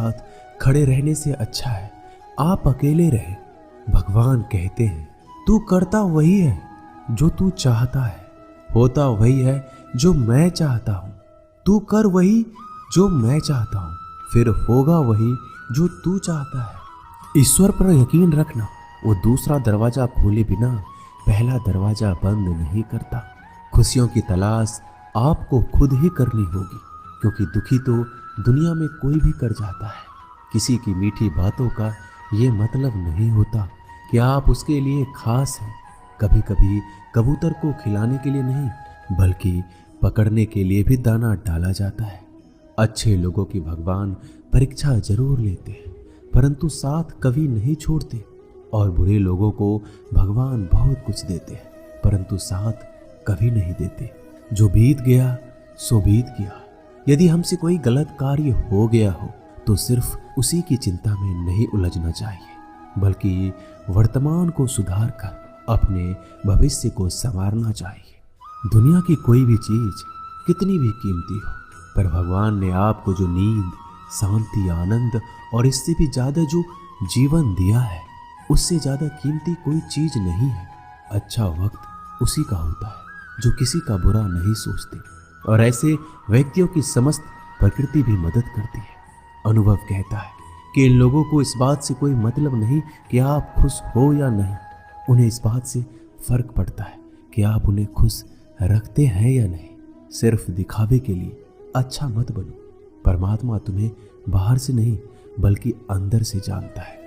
साथ खड़े रहने से अच्छा है आप अकेले रहे। भगवान कहते हैं तू करता वही है जो तू चाहता है, होता वही है जो मैं चाहता हूँ। तू कर वही जो मैं चाहता हूँ, फिर होगा वही जो तू चाहता है। ईश्वर पर यकीन रखना, वो दूसरा दरवाजा खोले बिना पहला दरवाजा बंद नहीं करता। खुशियों की तलाश आपको खुद ही करनी होगी, क्योंकि दुखी तो दुनिया में कोई भी कर जाता है। किसी की मीठी बातों का ये मतलब नहीं होता कि आप उसके लिए खास हैं। कभी कभी कबूतर को खिलाने के लिए नहीं, बल्कि पकड़ने के लिए भी दाना डाला जाता है। अच्छे लोगों की भगवान परीक्षा जरूर लेते हैं, परंतु साथ कभी नहीं छोड़ते। और बुरे लोगों को भगवान बहुत कुछ देते हैं, परंतु साथ कभी नहीं देते। जो बीत गया सो बीत गया। यदि हमसे कोई गलत कार्य हो गया हो तो सिर्फ उसी की चिंता में नहीं उलझना चाहिए, बल्कि वर्तमान को सुधार कर अपने भविष्य को संवारना चाहिए। दुनिया की कोई भी चीज कितनी भी कीमती हो, पर भगवान ने आपको जो नींद, शांति, आनंद और इससे भी ज्यादा जो जीवन दिया है, उससे ज्यादा कीमती कोई चीज नहीं है। अच्छा वक्त उसी का होता है जो किसी का बुरा नहीं सोचते, और ऐसे व्यक्तियों की समस्त प्रकृति भी मदद करती है। अनुभव कहता है कि इन लोगों को इस बात से कोई मतलब नहीं कि आप खुश हो या नहीं, उन्हें इस बात से फर्क पड़ता है कि आप उन्हें खुश रखते हैं या नहीं। सिर्फ दिखावे के लिए अच्छा मत बनो। परमात्मा तुम्हें बाहर से नहीं बल्कि अंदर से जानता है।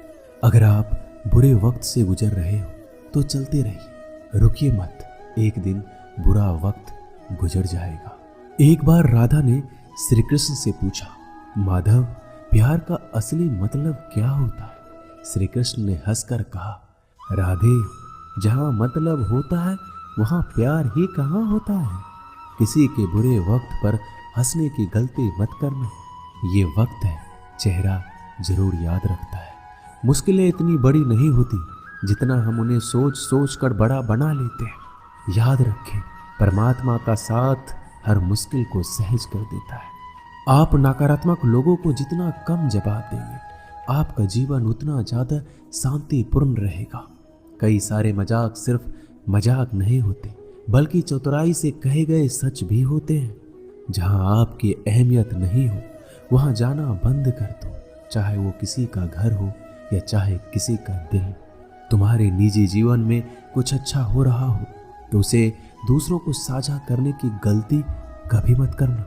अगर आप बुरे वक्त से गुजर रहे हो तो चलते रहिए, रुकिए मत, एक दिन बुरा वक्त गुजर जाएगा। एक बार राधा ने श्री कृष्ण से पूछा, माधव प्यार का असली मतलब क्या होता है? श्री कृष्ण ने हंसकर कहा, राधे जहां मतलब होता है वहां प्यार ही कहां होता है। किसी के बुरे वक्त पर हंसने की गलती मत करना। ये वक्त है, चेहरा जरूर याद रखता है। मुश्किलें इतनी बड़ी नहीं होती जितना हम उन्हें सोच सोच कर बड़ा बना लेते हैं। याद रखें, परमात्मा का साथ हर मुश्किल को सहज कर देता है। आप नकारात्मक लोगों को जितना कम जवाब देंगे, आपका जीवन उतना ज्यादा शांतिपूर्ण रहेगा। कई सारे मजाक सिर्फ मजाक नहीं होते, बल्कि चतुराई से कहे गए सच भी होते हैं। जहां आपकी अहमियत नहीं हो वहां जाना बंद कर दो, चाहे वो किसी का घर हो या चाहे किसी का दिल। तुम्हारे निजी जीवन में कुछ अच्छा हो रहा हो तो उसे दूसरों को साझा करने की गलती कभी मत करना।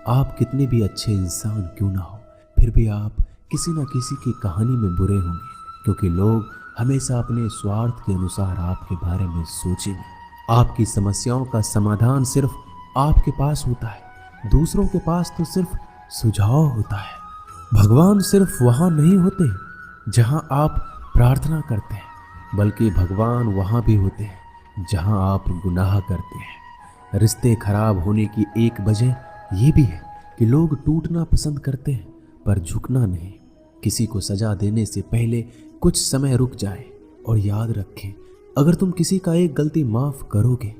आप कितने भी अच्छे इंसान क्यों ना हो, फिर भी आप किसी न किसी की कहानी में बुरे होंगे, क्योंकि लोग हमेशा अपने स्वार्थ के अनुसार आपके बारे में सोचेंगे। आपकी समस्याओं का समाधान सिर्फ आपके पास होता है, दूसरों के पास तो सिर्फ सुझाव होता है। भगवान सिर्फ वहां नहीं होते जहां आप प्रार्थना करते हैं, बल्कि भगवान वहां भी होते हैं जहां आप गुनाह करते हैं। रिश्ते खराब होने की एक वजह यह भी है कि लोग टूटना पसंद करते हैं पर झुकना नहीं। किसी को सजा देने से पहले कुछ समय रुक जाए और याद रखें, अगर तुम किसी का एक गलती माफ करोगे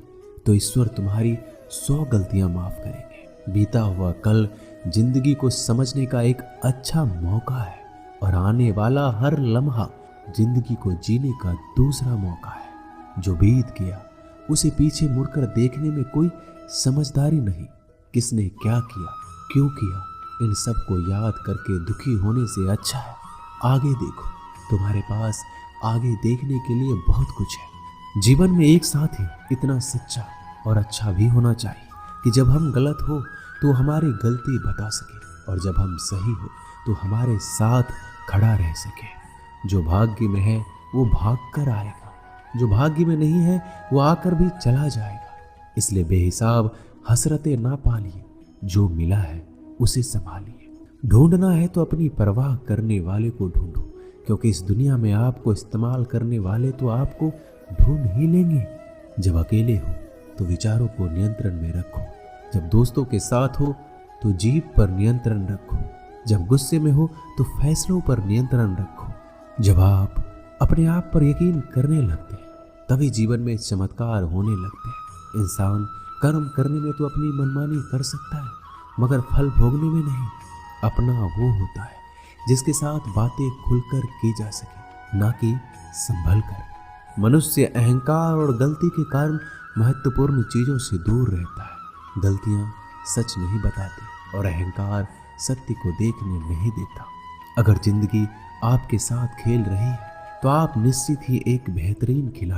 तो ईश्वर तुम्हारी 100 गलतियां माफ करेंगे। बीता हुआ कल जिंदगी को समझने का एक अच्छा मौका है, और आने वाला हर लम्हा जिंदगी को जीने का दूसरा मौका है। जो बीत गया उसे पीछे मुड़कर देखने में कोई समझदारी नहीं। किसने क्या किया, क्यों किया, इन सब को याद करके दुखी होने से अच्छा है आगे देखो। तुम्हारे पास आगे देखने के लिए बहुत कुछ है। जीवन में एक साथ ही इतना सच्चा और अच्छा भी होना चाहिए कि जब हम गलत हो तो हमारी गलती बता सके, और जब हम सही हो तो हमारे साथ खड़ा रह सके। जो भाग्य में है वो भाग कर आएगा, जो भाग्य में नहीं है वो आकर भी चला जाएगा। इसलिए बेहिसाब हसरतें ना पालिए, जो मिला है उसे संभालिए। ढूंढना है तो अपनी परवाह करने वाले को ढूंढो, क्योंकि इस दुनिया में आपको इस्तेमाल करने वाले तो आपको ढूंढ ही लेंगे। जब अकेले हो तो विचारों को नियंत्रण में रखो, जब दोस्तों के साथ हो तो जीभ पर नियंत्रण रखो, जब गुस्से में हो तो फैसलों पर नियंत्रण रखो। जब आप अपने आप पर यकीन करने लगते हैं तभी जीवन में चमत्कार होने लगते हैं। इंसान कर्म करने में तो अपनी मनमानी कर सकता है, मगर फल भोगने में नहीं। अपना वो होता है जिसके साथ बातें खुलकर की जा सके, ना कि संभल कर। मनुष्य अहंकार और गलती के कारण महत्वपूर्ण चीजों से दूर रहता है। गलतियां सच नहीं बताती और अहंकार सत्य को देखने नहीं देता। अगर जिंदगी आपके साथ खेल रही है तो आप निश्चित ही एक बेहतरीन खिलाड़ी